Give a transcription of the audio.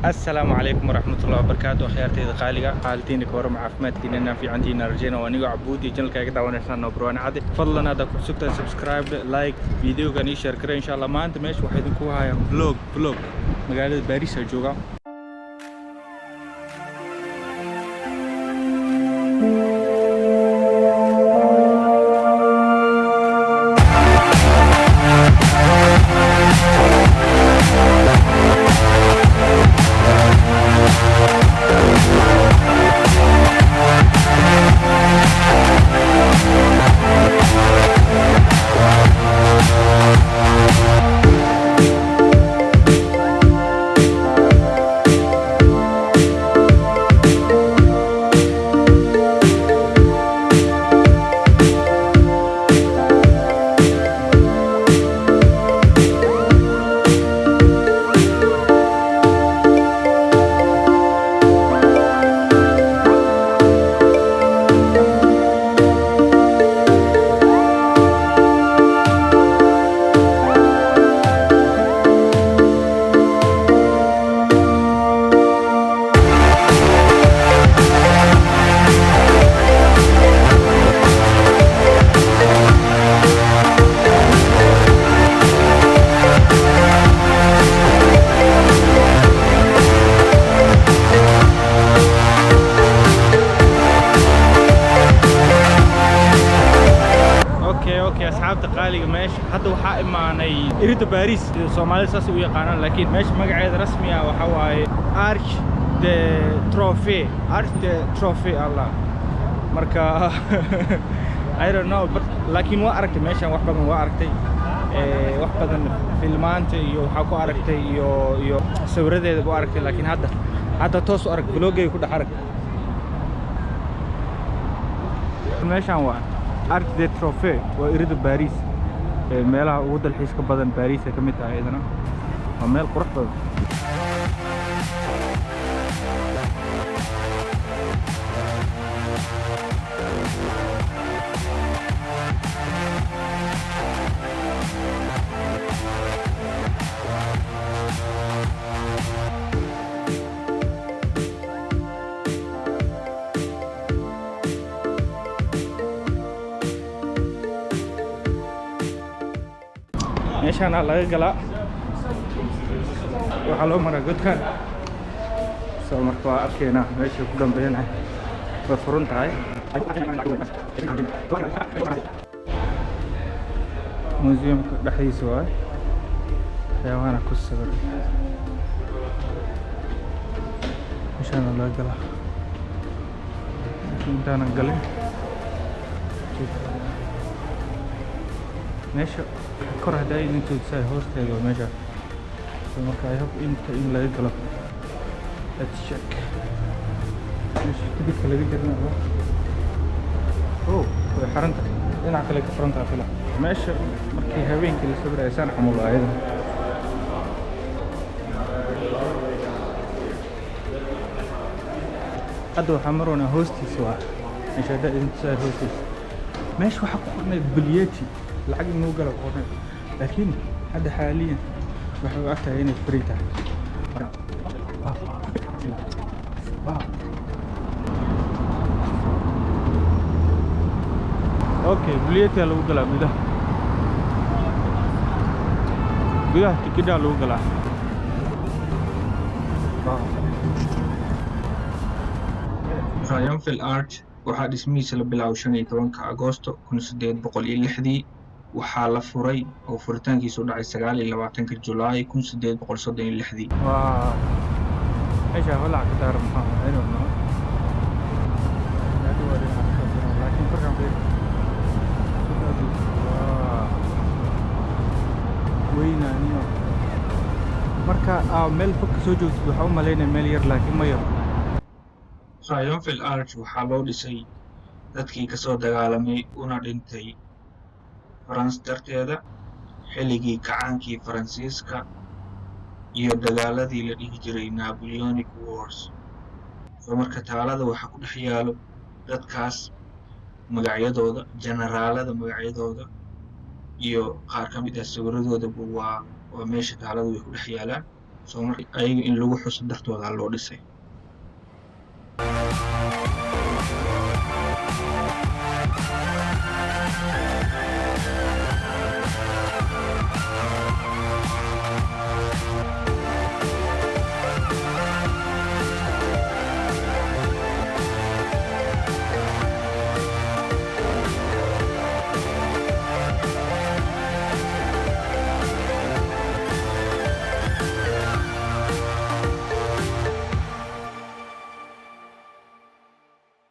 السلام عليكم ورحمة الله وبركاته. خيارتي قالقة حالتين كورم عافمتك إننا في عندنا رجينا ونيجو عبودي جنل كذا ونحن نبروان عادي فضلنا هذا كسبت سبسكرايب لايك فيديو كان يشارك إن شاء الله ما أنت ماشي واحد كوها فلوج مقالة باريس الجوجا. اوكي اصحابتي قالي ماشي حتى waxaa imaanay irida Paris Soomaali saas u yaqaanaan laakiin meesha magaceeda rasmi ah waxa waaye Arc de Triomphe Allah marka I don't know but laakiin waa aragtay meeshan wax badan waa aragtay wax badan filmaanta iyo waxa ku aragtay iyo sawiradeeda buu aragtay laakiin hadda toos u arag vloggeey ku dhaxarag meeshan waa Arc de Triomphe وإريد باريس ميلها وده الحيس كبدن باريس كميتها أيضا وميل قرح بدن meeshaan laga galaa waxa loo maraa godkan soo marka waa arkeena meesha ku dambeeyay waa furan tahay museumka dhaxdiisa waa xayawaanka ku sawiran meeshaan laga galaa intaan galay meesha kor haday intuu say hoosteeda meesha marka ay hab in laga galo let's check meesha dibka laga garnaa way xaranta dhinaca kale ka furanta fila meesha markii habeenkii la sawiray san xamul ayada hadda waxaa marona hoostiisa waa meesha haday intuu say hoostiisa meesha waxa ku qornay biliyati lacag inuu galo qornay لكن هذا حاليا وحنا أكتر هنا فريتا اوكي بليتي لو قلا بدا كده لو قلا Triumphal Arch waxaa dhismihiisa la bilaabay 15 Agoosto 1806 waxaa la furay oo furitaankiisu dhacay 29 Julaay 1836 waa ايش هو لعك دار محمد I don't know لكن فرقا بين وين يعني marka meel fog soo joogtid waxa u maleynaa meel yar laakiin ma yar Triumphal Arch waxaa loo dhisay dadkii ka soo dagaalamay una dhintay France darteeda xilligii kacaankii Faransiiska iyo dagaaladii la dhihi jiray Napoleonic Wars soo marka taalada waxa ku dhex yaalo dadkaas magacyadooda generaalada magacyadooda iyo qaar ka mid ah sawiradooda waa meesha taalada way ku dhex yaalaan soo marka ayaga in lagu xuso dartooda loo dhisay